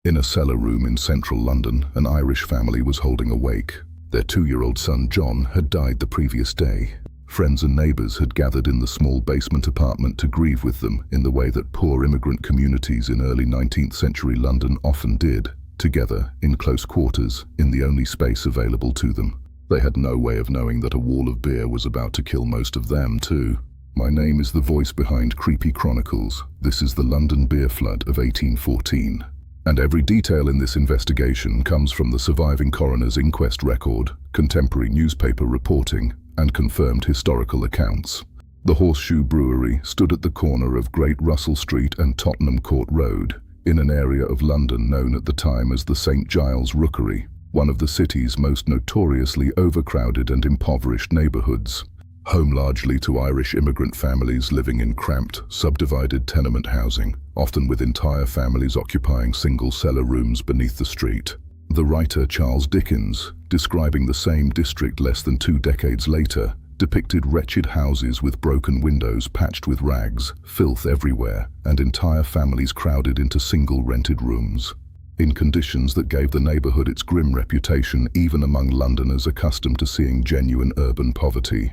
In a cellar room in central London, an Irish family was holding a wake. Their 2-year-old son, John, had died the previous day. Friends and neighbours had gathered in the small basement apartment to grieve with them in the way that poor immigrant communities in early 19th century London often did, together, in close quarters, in the only space available to them. They had no way of knowing that a wall of beer was about to kill most of them too. My name is the voice behind creepy Chronicles. This is the London beer flood of 1814. And every detail in this investigation comes from the surviving coroner's inquest record, contemporary newspaper reporting, and confirmed historical accounts. The Horseshoe Brewery stood at the corner of Great Russell Street and Tottenham Court Road, in an area of London known at the time as the St. Giles Rookery, one of the city's most notoriously overcrowded and impoverished neighbourhoods. Home largely to Irish immigrant families living in cramped, subdivided tenement housing, often with entire families occupying single cellar rooms beneath the street. The writer Charles Dickens, describing the same district less than 2 decades later, depicted wretched houses with broken windows patched with rags, filth everywhere, and entire families crowded into single rented rooms. In conditions that gave the neighbourhood its grim reputation even among Londoners accustomed to seeing genuine urban poverty.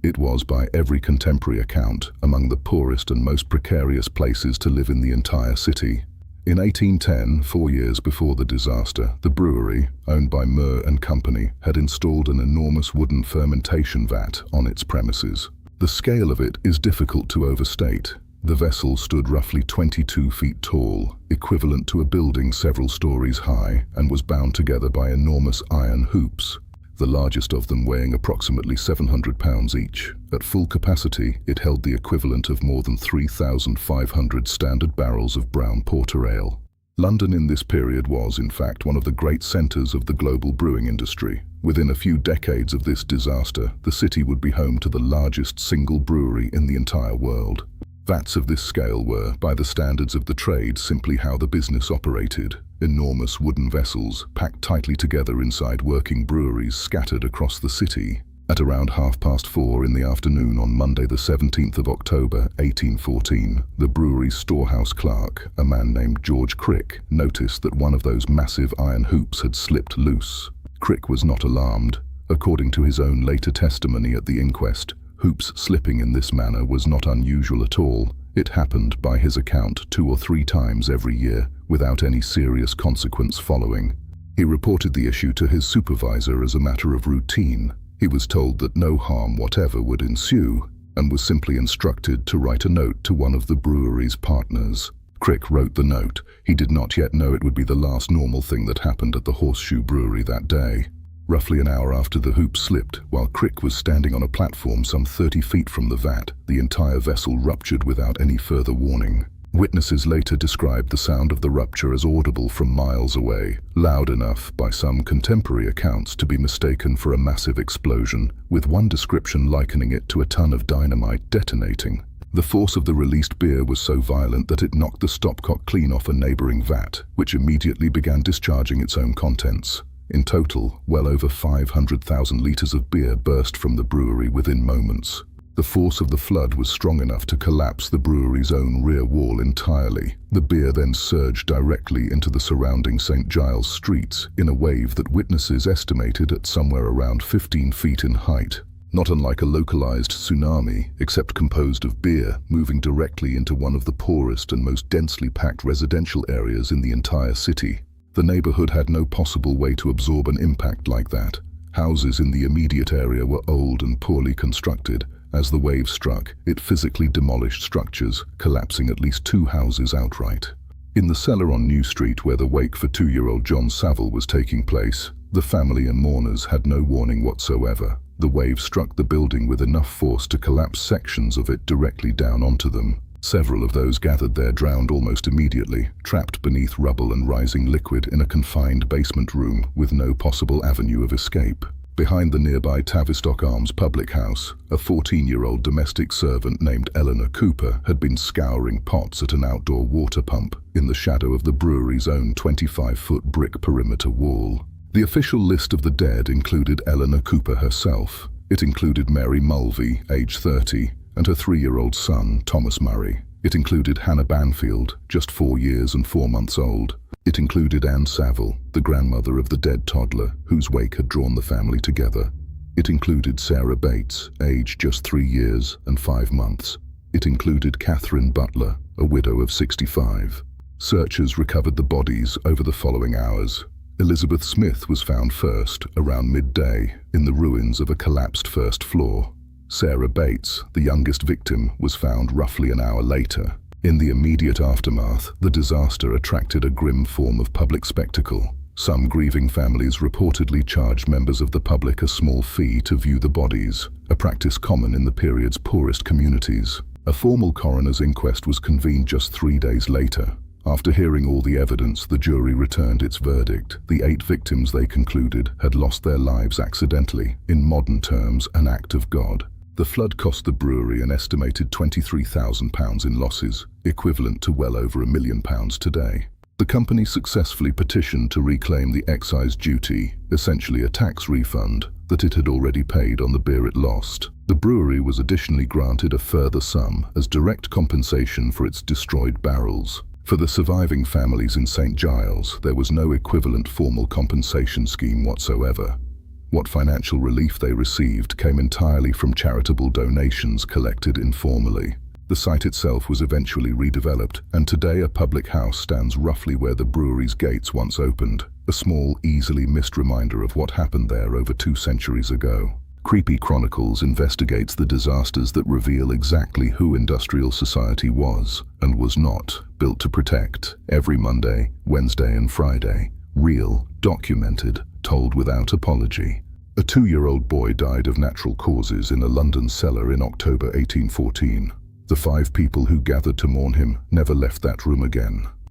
It was, by every contemporary account, among the poorest and most precarious places to live in the entire city. In 1810, 4 years before the disaster, the brewery, owned by Moore and Company, had installed an enormous wooden fermentation vat on its premises. The scale of it is difficult to overstate. The vessel stood roughly 22 feet tall, equivalent to a building several stories high, and was bound together by enormous iron hoops, the largest of them weighing approximately 700 pounds each. At full capacity, it held the equivalent of more than 3,500 standard barrels of brown porter ale. London in this period was, in fact, one of the great centres of the global brewing industry. Within a few decades of this disaster, the city would be home to the largest single brewery in the entire world. Vats of this scale were, by the standards of the trade, simply how the business operated. Enormous wooden vessels, packed tightly together inside working breweries scattered across the city. At around 4:30 in the afternoon on Monday the 17th of October, 1814, the brewery's storehouse clerk, a man named George Crick, noticed that one of those massive iron hoops had slipped loose. Crick was not alarmed. According to his own later testimony at the inquest, hoops slipping in this manner was not unusual at all. It happened, by his account, 2 or 3 times every year, without any serious consequence following. He reported the issue to his supervisor as a matter of routine. He was told that no harm whatever would ensue, and was simply instructed to write a note to one of the brewery's partners. Crick wrote the note. He did not yet know it would be the last normal thing that happened at the Horseshoe Brewery that day. Roughly an hour after the hoop slipped, while Crick was standing on a platform some 30 feet from the vat, the entire vessel ruptured without any further warning. Witnesses later described the sound of the rupture as audible from miles away, loud enough, by some contemporary accounts, to be mistaken for a massive explosion, with one description likening it to a ton of dynamite detonating. The force of the released beer was so violent that it knocked the stopcock clean off a neighbouring vat, which immediately began discharging its own contents. In total, well over 500,000 litres of beer burst from the brewery within moments. The force of the flood was strong enough to collapse the brewery's own rear wall entirely. The beer then surged directly into the surrounding St. Giles streets in a wave that witnesses estimated at somewhere around 15 feet in height. Not unlike a localized tsunami, except composed of beer, moving directly into one of the poorest and most densely packed residential areas in the entire city. The neighbourhood had no possible way to absorb an impact like that. Houses in the immediate area were old and poorly constructed. As the wave struck, it physically demolished structures, collapsing at least 2 houses outright. In the cellar on New Street, where the wake for 2-year-old John Saville was taking place, the family and mourners had no warning whatsoever. The wave struck the building with enough force to collapse sections of it directly down onto them. Several of those gathered there drowned almost immediately, trapped beneath rubble and rising liquid in a confined basement room with no possible avenue of escape. Behind the nearby Tavistock Arms public house, a 14-year-old domestic servant named Eleanor Cooper had been scouring pots at an outdoor water pump in the shadow of the brewery's own 25-foot brick perimeter wall. The official list of the dead included Eleanor Cooper herself. It included Mary Mulvey, age 30, and her 3-year-old son, Thomas Murray. It included Hannah Banfield, just 4 years and 4 months old. It included Anne Saville, the grandmother of the dead toddler, whose wake had drawn the family together. It included Sarah Bates, aged just 3 years and 5 months. It included Catherine Butler, a widow of 65. Searchers recovered the bodies over the following hours. Elizabeth Smith was found first, around midday, in the ruins of a collapsed first floor. Sarah Bates, the youngest victim, was found roughly an hour later. In the immediate aftermath, the disaster attracted a grim form of public spectacle. Some grieving families reportedly charged members of the public a small fee to view the bodies, a practice common in the period's poorest communities. A formal coroner's inquest was convened just 3 days later. After hearing all the evidence, the jury returned its verdict. The 8 victims, they concluded, had lost their lives accidentally, in modern terms, an act of God. The flood cost the brewery an estimated £23,000 in losses, equivalent to well over £1 million today. The company successfully petitioned to reclaim the excise duty, essentially a tax refund, that it had already paid on the beer it lost. The brewery was additionally granted a further sum as direct compensation for its destroyed barrels. For the surviving families in St. Giles, there was no equivalent formal compensation scheme whatsoever. What financial relief they received came entirely from charitable donations collected informally. The site itself was eventually redeveloped, and today a public house stands roughly where the brewery's gates once opened, a small, easily missed reminder of what happened there over 2 centuries ago. Creepy Chronicles investigates the disasters that reveal exactly who industrial society was and was not built to protect. Every Monday, Wednesday and Friday. Real, documented, told without apology. A 2-year-old boy died of natural causes in a London cellar in October 1814. The 5 people who gathered to mourn him never left that room again.